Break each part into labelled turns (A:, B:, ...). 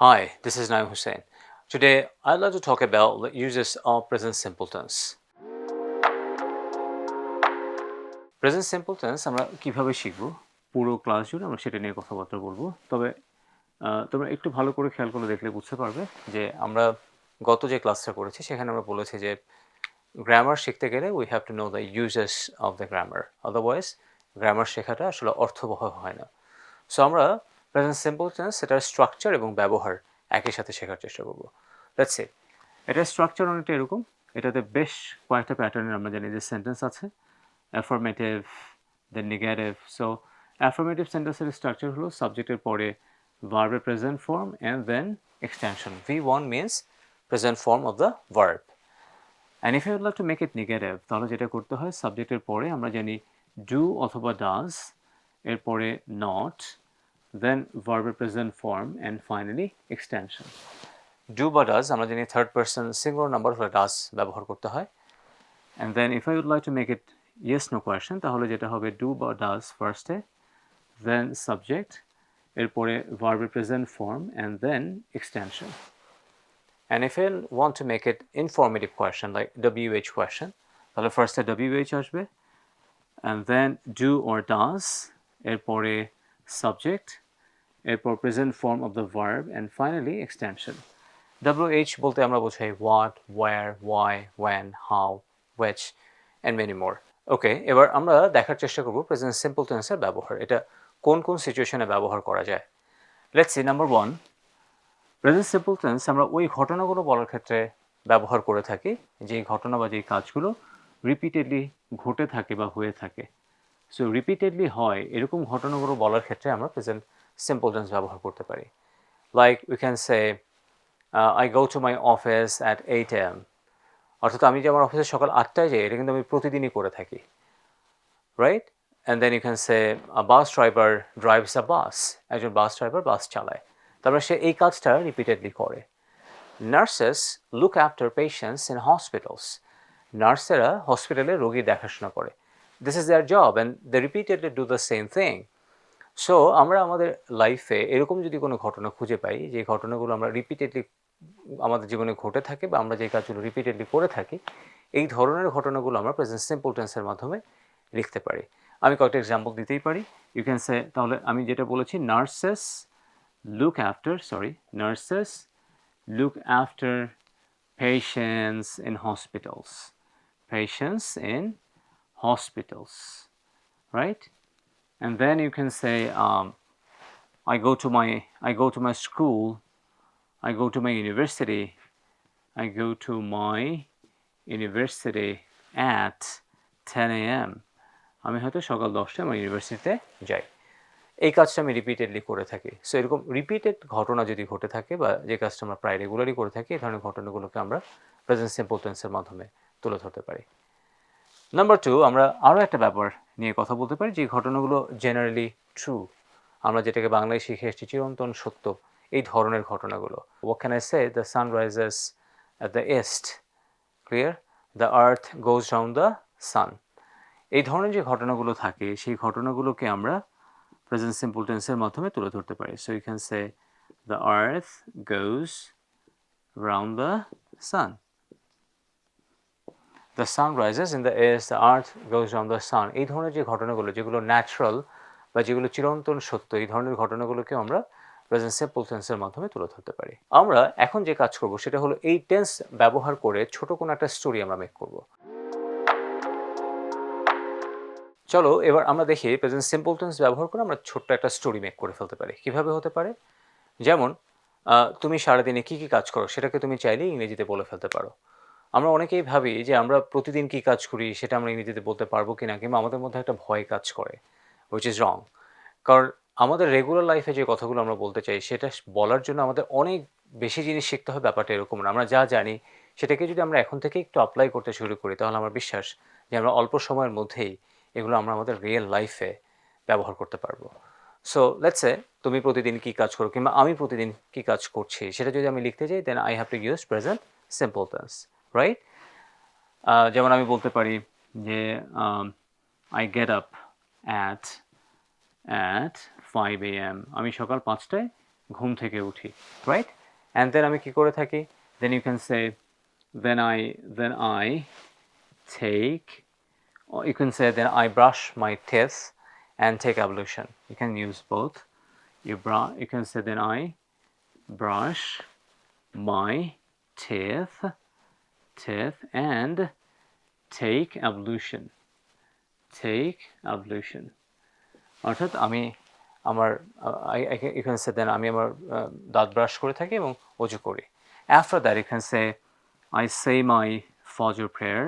A: Hi, this is Naim Hussain. Today, I'd like to talk about the uses of present simple tense. Present simple tense আমরা কিভাবে শিখব পুরো class জুড়ে আমরা সেটা নিয়ে কথাবার্তা বলবো। তবে তোমরা একটু ভালো করে খেয়াল করে দেখলে বুঝতে পারবে যে আমরা গত যে ক্লাসটা করেছি সেখানে আমরা বলেছি যে গ্রামার শিখতে গেলে we have to know the uses of the grammar, otherwise grammar শেখাটা আসলে অর্থবহ হয় না। সো আমরা প্রেজেন্ট সিম্পল টেন্স সেটার স্ট্রাকচার এবং ব্যবহার একই সাথে শেখার চেষ্টা করব। লেটস সে এটার স্ট্রাকচার অনেকটা এরকম। এটাতে বেশ কয়েকটা প্যাটার্নের আমরা জানি যে সেন্টেন্স আছে, affirmative, then negative. So affirmative সেন্টেন্সের স্ট্রাকচার হলো সাবজেক্টের পরে ভার্বের present form and then extension. V1 means present form of the verb. And if you would like to make it negative, তাহলে যেটা করতে হয় সাবজেক্টের পরে আমরা জানি do অথবা does, এরপরে not, then verb present form, and finally extension. Do বা does আমরা জানি থার্ড পারসন সিঙ্গুলার নাম্বার হলে does ব্যবহার করতে হয়। And then if I would like to make it yes no question, তাহলে যেটা হবে do বা does ফার্স্টে, then subject, এরপরে verb present form, and then extension. And if I want to make it informative question like WH question, তাহলে ফার্স্টে WH আসবে, and then do or does, এরপরে subject, এরপর present form of the verb, and finally extension. WH বলতে আমরা বোঝাই what, where, why, when, how, which, and many more. ওকে, এবার আমরা দেখার চেষ্টা করব প্রেজেন্ট সিম্পল টেন্সের ব্যবহার। এটা কোন কোন সিচুয়েশনে ব্যবহার করা যায়। Let's see number 1, present simple tense আমরা ওই ঘটনাগুলো বলার ক্ষেত্রে ব্যবহার করে থাকি যেই ঘটনা বা যেই কাজগুলো রিপিটেডলি ঘটে থাকে বা হয়ে থাকে। সো রিপিটেডলি হয় এরকম ঘটনাগুলো বলার ক্ষেত্রে আমরা প্রেজেন্ট সিম্পল টেন্স ব্যবহার করতে পারি। Like we can say I go to my office at 8 AM. অর্থাৎ আমি যে আমার অফিসে সকাল 8টায় যাই এটা কিন্তু আমি প্রতিদিনই করে থাকি, right? And then you can say a bus driver drives a bus, একজন বাস ড্রাইভার বাস চালায়, তারপরে সে এই কাজটা রিপিটেডলি করে। Nurses look after patients in hospitals, নার্সেরা হসপিটালে রোগী দেখাশোনা করে। This is their job and they repeatedly do the same thing. So আমরা আমাদের লাইফে এরকম যদি কোনো ঘটনা খুঁজে পাই যে ঘটনাগুলো আমরা রিপিটেডলি আমাদের জীবনে ঘটে থাকে বা আমরা যে কাজগুলো রিপিটেডলি করে থাকি, এই ধরনের ঘটনাগুলো আমরা প্রেজেন্ট সিম্পল টেন্সের মাধ্যমে লিখতে পারি। আমি কয়েকটা এক্সাম্পল দিতেই পারি। ইউ ক্যান সে, তাহলে আমি যেটা বলেছি nurses look after patients in hospitals, right? And then you can say I go to my school, I go to my university at 10 AM. আমি হয়তো সকাল 10টায় আমার ইউনিভার্সিটিতে যাই। এই কাজটা আমি রিপিটেডলি করে থাকি। সো এরকম রিপিটেড ঘটনা যদি ঘটে থাকে বা যে কাজটা আমরা প্রায় রেগুলারই করে থাকি, এই ধরনের ঘটনাগুলোকে আমরা প্রেজেন্ট সিম্পল টেন্সের মাধ্যমে তুলে ধরতে পারি। নাম্বার 2, আমরা আরও একটা ব্যাপার নিয়ে কথা বলতে পারি যে ঘটনাগুলো জেনারেলি ট্রু, আমরা যেটাকে বাংলায় শিখে এসেছি চিরন্তন সত্য, এই ধরনের ঘটনাগুলো। What can I say? The sun rises at the east, clear? The earth goes round the sun. এই ধরনের যে ঘটনাগুলো থাকে সেই ঘটনাগুলোকে আমরা প্রেজেন্ট সিম্পল টেন্সের মাধ্যমে তুলে ধরতে পারি। So you can say the earth goes round the sun. The sun rises in the east, the earth goes round the sun. এই ধরনের যে ঘটনাগুলো যেগুলো ন্যাচারাল বা যেগুলো চিরন্তন সত্য, এই ধরনের ঘটনাগুলোকে আমরা প্রেজেন্ট সিম্পল টেন্সের মাধ্যমে তুলে ধরতে পারি। আমরা এখন যে কাজ করব সেটা হলো এই টেন্স ব্যবহার করে ছোট কোনো একটা স্টোরি আমরা মেক করব। চলো এবার আমরা দেখি প্রেজেন্ট সিম্পল টেন্স ব্যবহার করে আমরা ছোট্ট একটা স্টোরি মেক করে ফেলতে পারি। কিভাবে হতে পারে? যেমন তুমি সারাদিনে কী কী কাজ করো সেটাকে তুমি চাইলে ইংরেজিতে বলে ফেলতে পারো। আমরা অনেকেই ভাবি যে আমরা প্রতিদিন কী কাজ করি সেটা আমরা ইংরেজিতে বলতে পারবো কি না, কিংবা আমাদের মধ্যে একটা ভয় কাজ করে, হুইচ ইজ রং। কারণ আমাদের রেগুলার লাইফে যে কথাগুলো আমরা বলতে চাই সেটা বলার জন্য আমাদের অনেক বেশি জিনিস শিখতে হয়, ব্যাপারটা এরকম না। আমরা যা জানি সেটাকে যদি আমরা এখন থেকে একটু অ্যাপ্লাই করতে শুরু করি তাহলে আমার বিশ্বাস যে আমরা অল্প সময়ের মধ্যেই এগুলো আমরা আমাদের রিয়েল লাইফে ব্যবহার করতে পারবো। সো লেটস সে তুমি প্রতিদিন কী কাজ করো কিংবা আমি প্রতিদিন কী কাজ করছি সেটা যদি আমি লিখতে চাই, then I have to use present simple tense, right? যেমন আমি বলতে পারি যে I get up at 5 AM, আমি সকাল 5টায় ঘুম থেকে উঠি, রাইট? অ্যান্ড দেন আমি কি করে থাকি? Then you can say then I take, or you can say then I brush my teeth and take ablution. You can use both. You can say then I brush my teeth and take ablution. অর্থাৎ আমি আমার you can say then আমি আমার দাঁত brush করে থাকি এবং ওযু করি। After that you can say I say my Fajr prayer.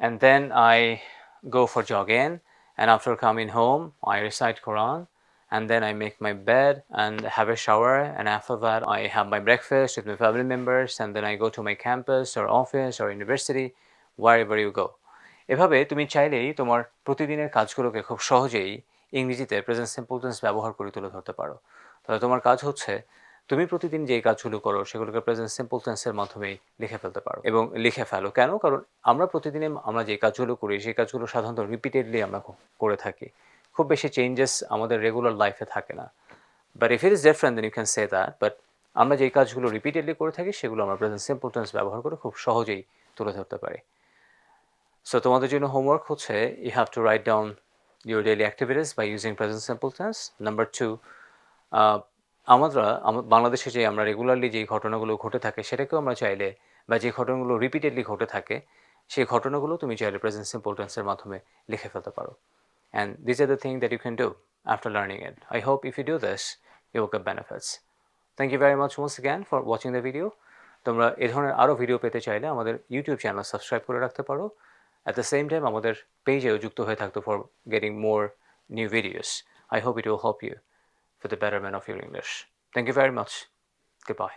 A: And then I go for jogging, and after coming home I recite Quran, and then I make my bed and have a shower, and after that I have my breakfast with my family members, and then I go to my campus or office or university, wherever you go. এভাবে তুমি চাইলেই তোমার প্রতিদিনের কাজগুলোকে খুব সহজেই ইংরেজিতে present simple tense ব্যবহার করে তুলে ধরতে পারো। তাহলে তোমার কাজ হচ্ছে তুমি প্রতিদিন যেই কাজগুলো করো সেগুলোকে প্রেজেন্ট সিম্পল টেন্সের মাধ্যমেই লিখে ফেলতে পারো, এবং লিখে ফেলো। কেন? কারণ আমরা প্রতিদিনে আমরা যে কাজগুলো করি সেই কাজগুলো সাধারণত রিপিটেডলি আমরা করে থাকি, খুব বেশি চেঞ্জেস আমাদের রেগুলার লাইফে থাকে না। But if it is different then you can say that, but আমরা যেই কাজগুলো রিপিটেডলি করে থাকি সেগুলো আমরা প্রেজেন্ট সিম্পল টেন্স ব্যবহার করে খুব সহজেই তুলে ধরতে পারি। সো তোমাদের জন্য হোমওয়ার্ক হচ্ছে you have to write down your daily activities by using present simple tense. Number 2, আমরা বাংলাদেশে যে আমরা রেগুলারলি যেই ঘটনাগুলো ঘটে থাকে সেটাকেও আমরা চাইলে, বা যে ঘটনাগুলো রিপিটেডলি ঘটে থাকে সেই ঘটনাগুলো তুমি চাইলে প্রেজেন্ট সিম্পল টেন্সের মাধ্যমে লিখে ফেলতে পারো। And this are the thing that you can do after learning it. I hope if you do this you will get benefits. Thank you very much once again for watching the video. তোমরা এ ধরনের আরও video পেতে চাইলে আমাদের YouTube channel subscribe করে রাখতে পারো। অ্যাট দ্য সেম টাইম আমাদের পেজেও যুক্ত হয়ে থাকতো for getting more new videos. I hope it will help you for the betterment of your English. Thank you very much. Goodbye.